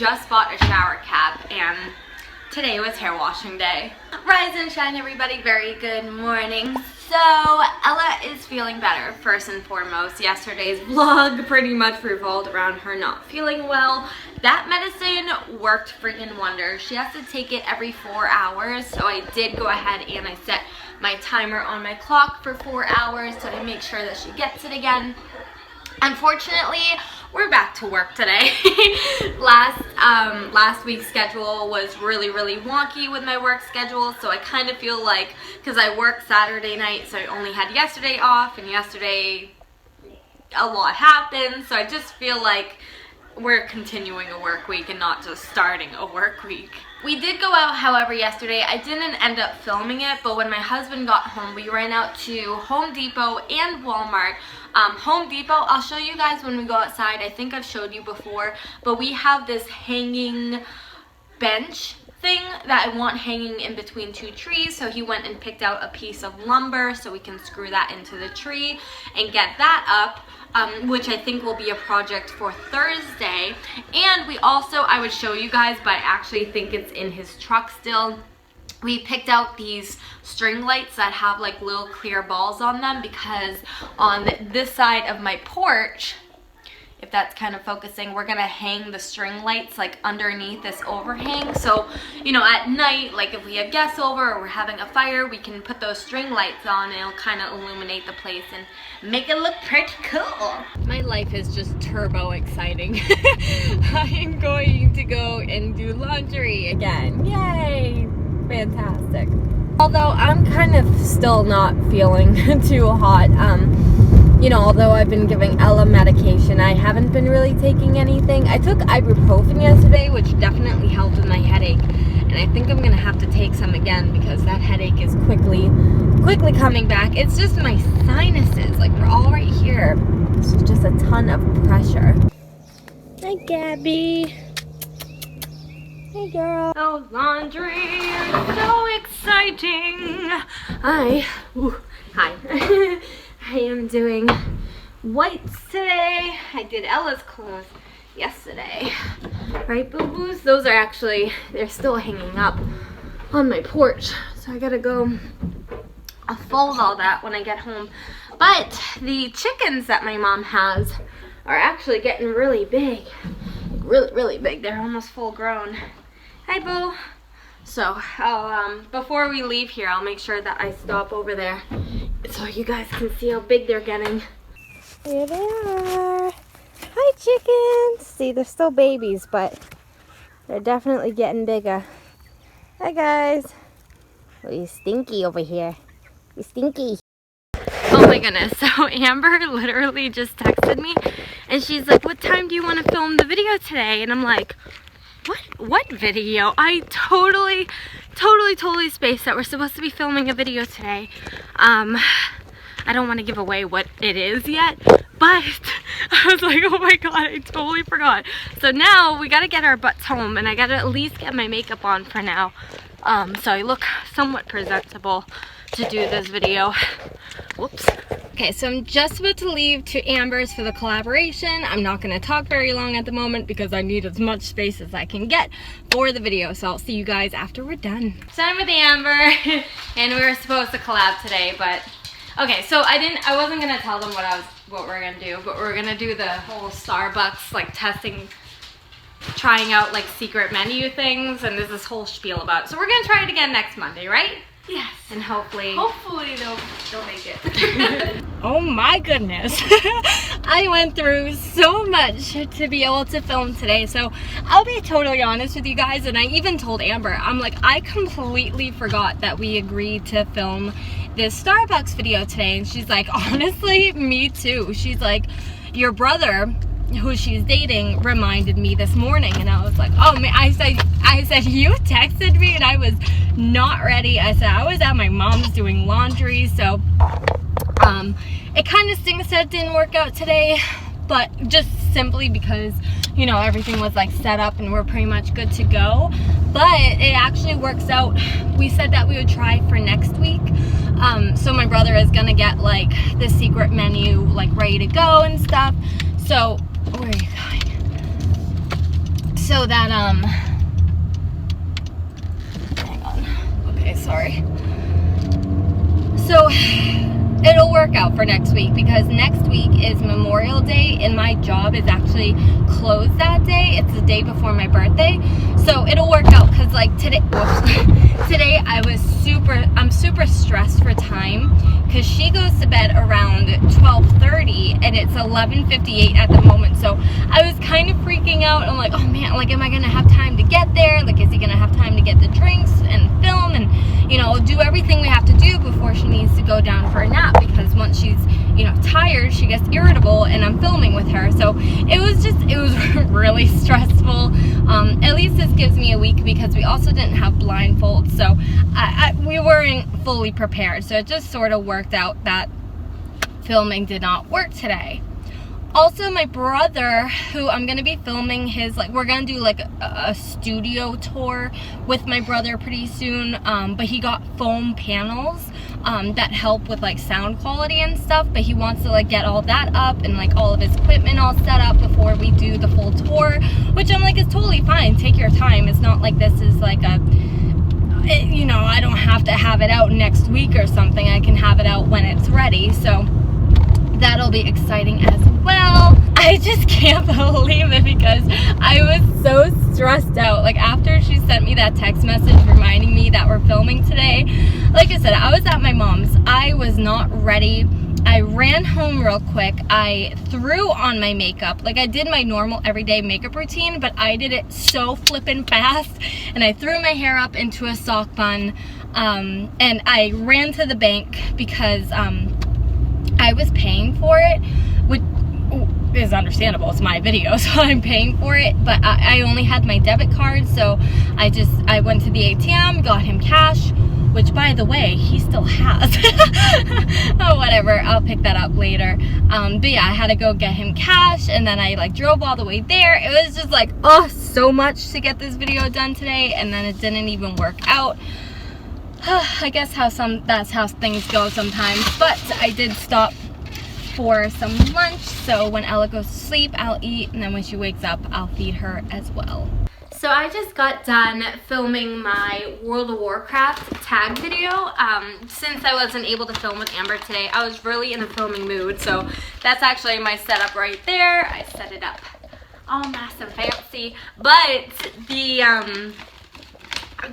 just bought a shower cap and today was hair washing day. Rise and shine, everybody. Very good morning. So Ella is feeling better, first and foremost. Yesterday's vlog pretty much revolved around her not feeling well. That medicine worked freaking wonders. She has to take it every 4 hours, so I did go ahead and I set my timer on my clock for 4 hours so I make sure that she gets it again. Unfortunately, we're back to work today. Last week's schedule was really wonky with my work schedule, so I kind of feel like, because I worked Saturday night, so I only had yesterday off, and yesterday a lot happened, so I just feel like we're continuing a work week and not just starting a work week. We did go out, however, yesterday. I didn't end up filming it, but when my husband got home, we ran out to Home Depot and Walmart. Home Depot, I'll show you guys when we go outside. I think I've showed you before, but we have this hanging bench thing that I want hanging in between two trees, so he went and picked out a piece of lumber so we can screw that into the tree and get that up. Which I think will be a project for Thursday. And we also, I would show you guys, but I actually think it's in his truck still. We picked out these string lights that have like little clear balls on them, because on this side of my porch, if that's kind of focusing, we're gonna hang the string lights like underneath this overhang. So, you know, at night, like if we have guests over or we're having a fire, we can put those string lights on and it'll kind of illuminate the place and make it look pretty cool. My life is just turbo exciting. I am going to go and do laundry again. Yay! Fantastic. Although I'm kind of still not feeling too hot. You know, although I've been giving Ella medication, I haven't been really taking anything. I took ibuprofen yesterday, which definitely helped with my headache. And I think I'm going to have to take some again because that headache is quickly coming back. It's just my sinuses. Like, we're all right here. It's just a ton of pressure. Hi, Gabby. Hey, girl. Oh, laundry is so exciting. Hi. I am doing whites today. I did Ella's clothes yesterday. Right, boo-boos? Those are actually, they're still hanging up on my porch. So I gotta go fold all that when I get home. But the chickens that my mom has are actually getting really big. Really big. They're almost full grown. Hi, boo. So before we leave here, I'll make sure that I stop over there so you guys can see how big they're getting. Here they are. Hi, chickens. See, they're still babies, but they're definitely getting bigger. Hi, guys. Oh, you stinky over here. You stinky. Oh my goodness. So Amber literally just texted me and she's like, what time do you want to film the video today? And I'm like, what video? I totally spaced that we're supposed to be filming a video today. I don't want to give away what it is yet, but I was like, oh my god, I totally forgot. So now we gotta get our butts home and I gotta at least get my makeup on for now, so I look somewhat presentable to do this video. Whoops. Okay, so I'm just about to leave to Amber's for the collaboration. I'm not going to talk very long at the moment because I need as much space as I can get for the video. So I'll see you guys after we're done. So I'm with Amber and we were supposed to collab today, but okay, so I wasn't going to tell them what we're going to do, but we're going to do the whole Starbucks like testing, trying out like secret menu things, and there's this whole spiel about it. So we're going to try it again next Monday, right? Yes. And hopefully they'll make it. Oh my goodness. I went through so much to be able to film today. So I'll be totally honest with you guys, and I even told Amber, I'm like, I completely forgot that we agreed to film this Starbucks video today. And she's like, honestly, me too. She's like, your brother, who she's dating, reminded me this morning. And I was like, oh man, I said you texted me and I was not ready. I said I was at my mom's doing laundry, so it kind of stinks that it didn't work out today, but just simply because, you know, everything was like set up and we're pretty much good to go. But it actually works out. We said that we would try for next week. So my brother is gonna get like the secret menu like ready to go and stuff. So where are you going? so that, hang on. Okay, sorry. So it'll work out for next week, because next week is Memorial Day and my job is actually closed that day. It's the day before my birthday. So it'll work out, because like today, today I'm super stressed for time, because she goes to bed around 12:30 and it's 11:58 at the moment. So I was kind of freaking out. I'm like, oh man, like, am I gonna have time to get there? Like, is he gonna have time to get the drinks and film and, you know, do everything we have to do before she needs to go down for a nap? Because once she's, you know, tired, she gets irritable, and I'm filming with her. So it was really stressful. At least this gives me a week, because we also didn't have blindfolds, so we weren't fully prepared. So it just sort of worked out that filming did not work today. Also, my brother, who I'm gonna be filming his, like, we're gonna do like a studio tour with my brother pretty soon, but he got foam panels that help with like sound quality and stuff, but he wants to like get all that up and like all of his equipment all set up before we do the full tour, which I'm like, is totally fine. Take your time. It's not like this is like you know, I don't have to have it out next week or something. I can have it out when it's ready. So that'll be exciting as well. I just can't believe it, because I was so stressed out. Like, after she sent me that text message reminding me that we're filming today, like I said, I was at my mom's. I was not ready. I ran home real quick. I threw on my makeup. Like, I did my normal everyday makeup routine, but I did it so flippin' fast, and I threw my hair up into a sock bun, and I ran to the bank, because I was paying for it, which is understandable. It's my video, so I'm paying for it, but I only had my debit card, so I went to the ATM, got him cash, which, by the way, he still has. Oh, whatever, I'll pick that up later. But yeah, I had to go get him cash, and then I like drove all the way there. It was just like, oh, so much to get this video done today, and then it didn't even work out. I guess that's how things go sometimes. But I did stop for some lunch, so when Ella goes to sleep, I'll eat, and then when she wakes up, I'll feed her as well. So I just got done filming my World of Warcraft tag video. Since I wasn't able to film with Amber today, I was really in a filming mood, so that's actually my setup right there. I set it up all nice and fancy, but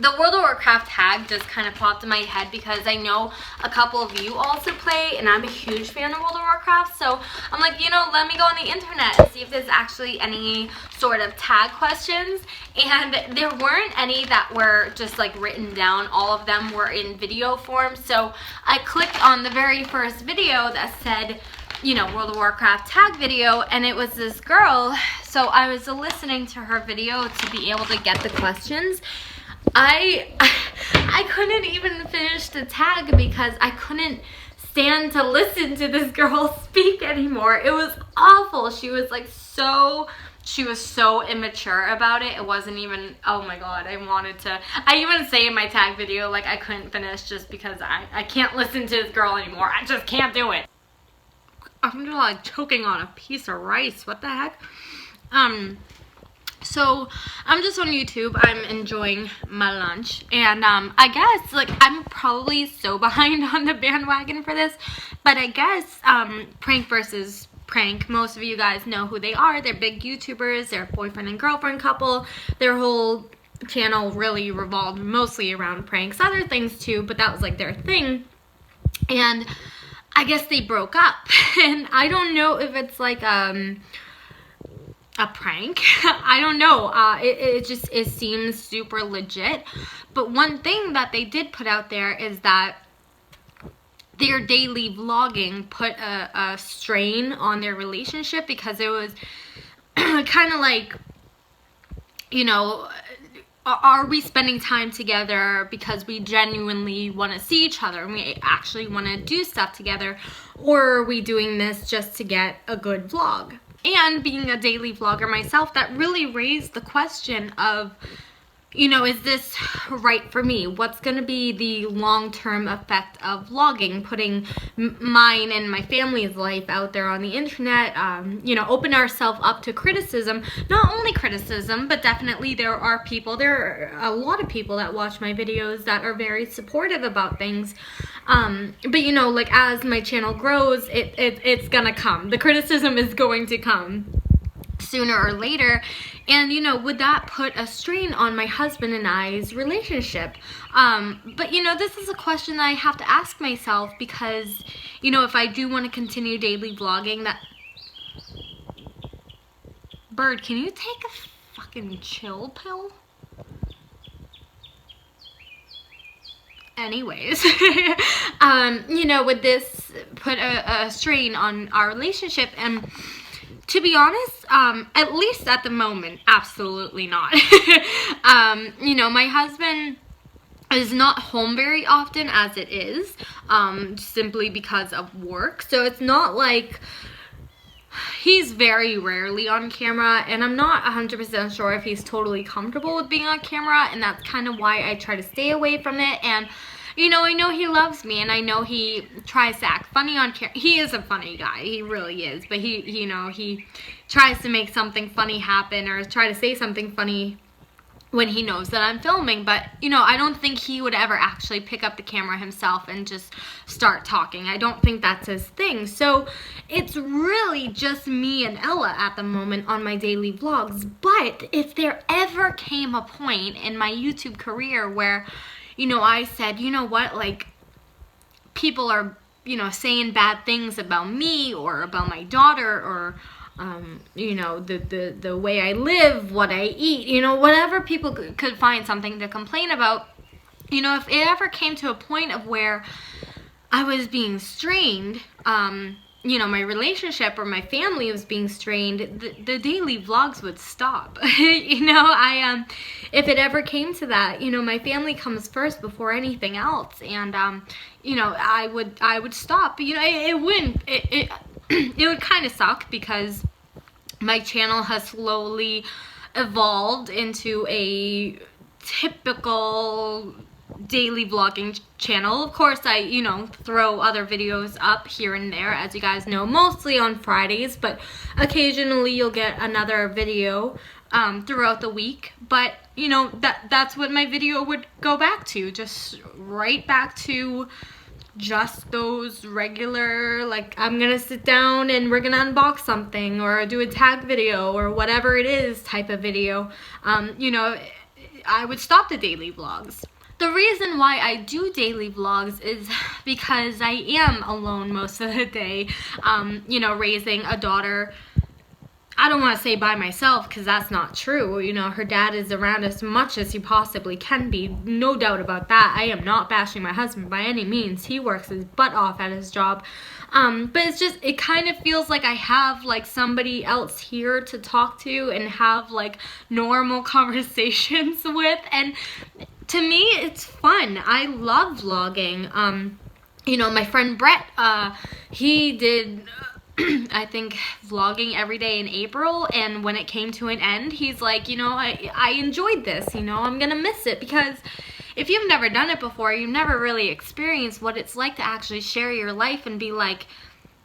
the World of Warcraft tag just kind of popped in my head, because I know a couple of you also play, and I'm a huge fan of World of Warcraft, so I'm like, you know, let me go on the internet and see if there's actually any sort of tag questions, and there weren't any that were just like written down. All of them were in video form, so I clicked on the very first video that said, you know, World of Warcraft tag video, and it was this girl, so I was listening to her video to be able to get the questions. I couldn't even finish the tag, because I couldn't stand to listen to this girl speak anymore. It was awful. She was like she was so immature about it. It wasn't even, oh my god, I even say in my tag video, like, I couldn't finish just because I can't listen to this girl anymore. I just can't do it. I'm just like choking on a piece of rice. What the heck? So I'm just on YouTube. I'm enjoying my lunch, and I guess, like, I'm probably so behind on the bandwagon for this, but I guess Prank versus Prank, most of you guys know who they are. They're big YouTubers. They're a boyfriend and girlfriend couple. Their whole channel really revolved mostly around pranks, other things too, but that was like their thing. And I guess they broke up, and I don't know if it's like a prank. I don't know. It seems super legit. But one thing that they did put out there is that their daily vlogging put a strain on their relationship, because it was kind of like, you know, are we spending time together because we genuinely want to see each other and we actually want to do stuff together, or are we doing this just to get a good vlog? And being a daily vlogger myself, that really raised the question of, you know, is this right for me? What's going to be the long-term effect of vlogging, putting mine and my family's life out there on the internet, you know, open ourselves up to criticism. Not only criticism, but definitely there are a lot of people that watch my videos that are very supportive about things. But you know, like, as my channel grows, it's gonna come. The criticism is going to come sooner or later. And you know, would that put a strain on my husband and I's relationship? But you know, this is a question that I have to ask myself, because you know, if I do want to continue daily vlogging, that bird, can you take a fucking chill pill? Anyways, you know, would this put a strain on our relationship? And to be honest, at least at the moment, absolutely not. You know, my husband is not home very often as it is, simply because of work. So it's not like he's very rarely on camera, and I'm not 100% sure if he's totally comfortable with being on camera, and that's kind of why I try to stay away from it. And you know, I know he loves me, and I know he tries to act funny on camera. He is a funny guy, he really is, but he, you know, he tries to make something funny happen, or try to say something funny when he knows that I'm filming. But you know, I don't think he would ever actually pick up the camera himself and just start talking. I don't think that's his thing. So it's really just me and Ella at the moment on my daily vlogs. But if there ever came a point in my YouTube career where, you know, I said, you know what, like, people are, you know, saying bad things about me or about my daughter, or you know, the way I live, what I eat, you know, whatever people could find something to complain about. You know, if it ever came to a point of where I was being strained, you know, my relationship or my family was being strained, the daily vlogs would stop. You know, if it ever came to that, you know, my family comes first before anything else, and you know, I would stop. You know, it wouldn't, it would kind of suck, because my channel has slowly evolved into a typical daily vlogging channel. Of course, I, you know, throw other videos up here and there, as you guys know, mostly on Fridays, but occasionally you'll get another video throughout the week. But you know, that's what my video would go back to, just right back to just those regular, like, I'm gonna sit down and we're gonna unbox something, or do a tag video, or whatever it is type of video. You know, I would stop the daily vlogs. The reason why I do daily vlogs is because I am alone most of the day, you know, raising a daughter. I don't want to say by myself, because that's not true. You know, her dad is around as much as he possibly can be, no doubt about that. I am not bashing my husband by any means. He works his butt off at his job. But it's just, it kind of feels like I have, like, somebody else here to talk to and have, like, normal conversations with. And to me, it's fun. I love vlogging. You know, my friend Brett, he did I think vlogging every day in April, and when it came to an end, he's like, you know, I enjoyed this, you know, I'm gonna miss it, because if you've never done it before, you've never really experienced what it's like to actually share your life and be like,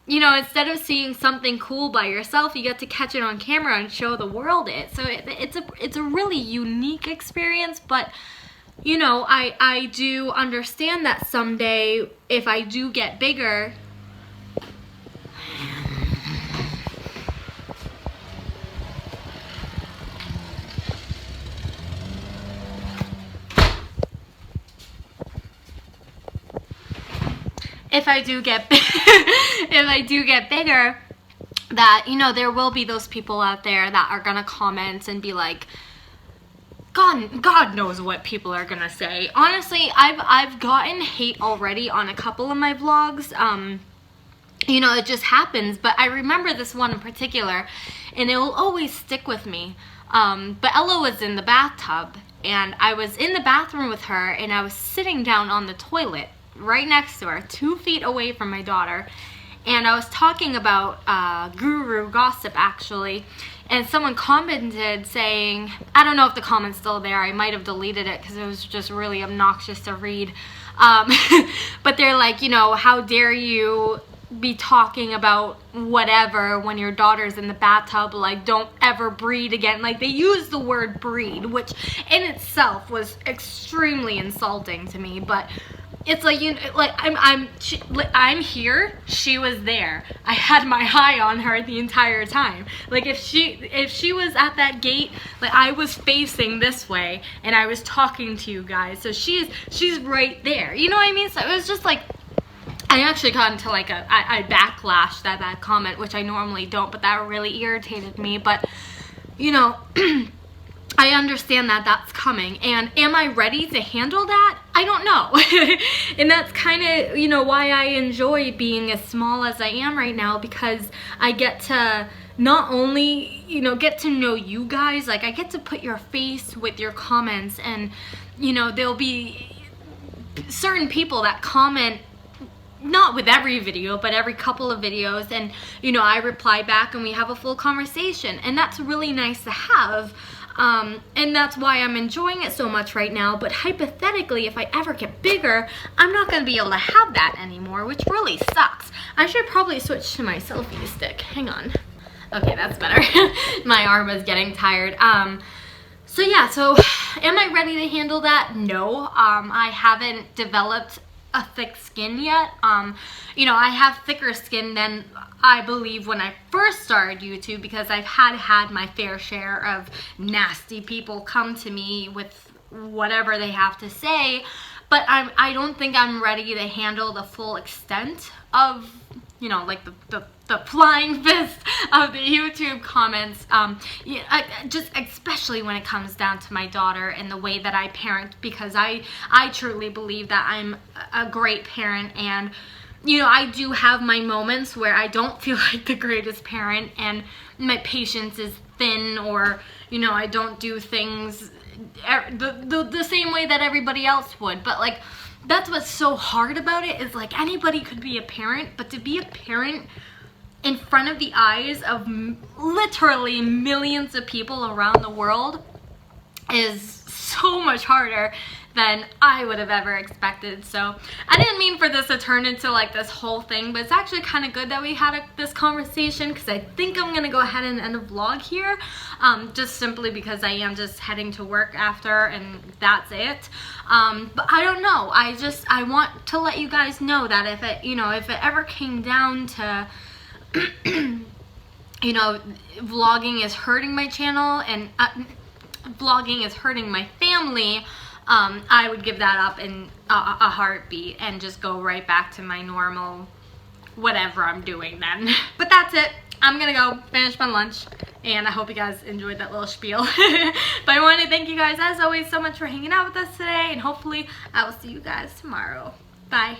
you know, instead of seeing something cool by yourself, you get to catch it on camera and show the world it. So it's a really unique experience. But you know, I do understand that someday, if I do get bigger, if I do get bigger, that, you know, there will be those people out there that are gonna comment and be like, God knows what people are gonna say. Honestly, I've gotten hate already on a couple of my vlogs. You know, it just happens. But I remember this one in particular, and it will always stick with me. But Ella was in the bathtub, and I was in the bathroom with her, and I was sitting down on the toilet right next to her, 2 feet away from my daughter, and I was talking about guru gossip actually, and someone commented saying, I don't know if the comment's still there, I might have deleted it because it was just really obnoxious to read, but they're like, you know, how dare you be talking about whatever when your daughter's in the bathtub, like don't ever breed again. Like they used the word breed, which in itself was extremely insulting to me, but it's like, you know, like I'm here, she was there, I had my eye on her the entire time. Like if she was at that gate, like I was facing this way and I was talking to you guys, so she's right there, you know what I mean? So it was just like, I actually got into like I backlashed that comment, which I normally don't, but that really irritated me. But you know, I understand that that's coming, and am I ready to handle that? I don't know. And that's kind of, you know, why I enjoy being as small as I am right now, because I get to not only, you know, get to know you guys, like I get to put your face with your comments, and you know, there'll be certain people that comment, not with every video, but every couple of videos, and you know, I reply back and we have a full conversation, and that's really nice to have, and that's why I'm enjoying it so much right now. But hypothetically, if I ever get bigger, I'm not going to be able to have that anymore, which really sucks. I should probably switch to my selfie stick. Hang on. Okay, that's better. My arm is getting tired. So yeah, so am I ready to handle that? No, I haven't developed a thick skin yet. You know, I have thicker skin than I believe when I first started YouTube, because I've had my fair share of nasty people come to me with whatever they have to say, but I don't think I'm ready to handle the full extent of, you know, like the flying fist of the YouTube comments, yeah, just especially when it comes down to my daughter and the way that I parent, because I truly believe that I'm a great parent, and you know, I do have my moments where I don't feel like the greatest parent and my patience is thin, or you know, I don't do things the same way that everybody else would. But like, that's what's so hard about it, is like anybody could be a parent, but to be a parent in front of the eyes of literally millions of people around the world is so much harder than I would have ever expected. So I didn't mean for this to turn into like this whole thing, but it's actually kind of good that we had this conversation, because I think I'm gonna go ahead and end the vlog here, just simply because I am just heading to work after, and that's it. But I don't know, I want to let you guys know that if it, you know, if it ever came down to you know, vlogging is hurting my channel and vlogging is hurting my family, I would give that up in a heartbeat and just go right back to my normal whatever I'm doing then. But that's it. I'm gonna go finish my lunch, and I hope you guys enjoyed that little spiel. But I want to thank you guys as always so much for hanging out with us today, and hopefully I will see you guys tomorrow. Bye.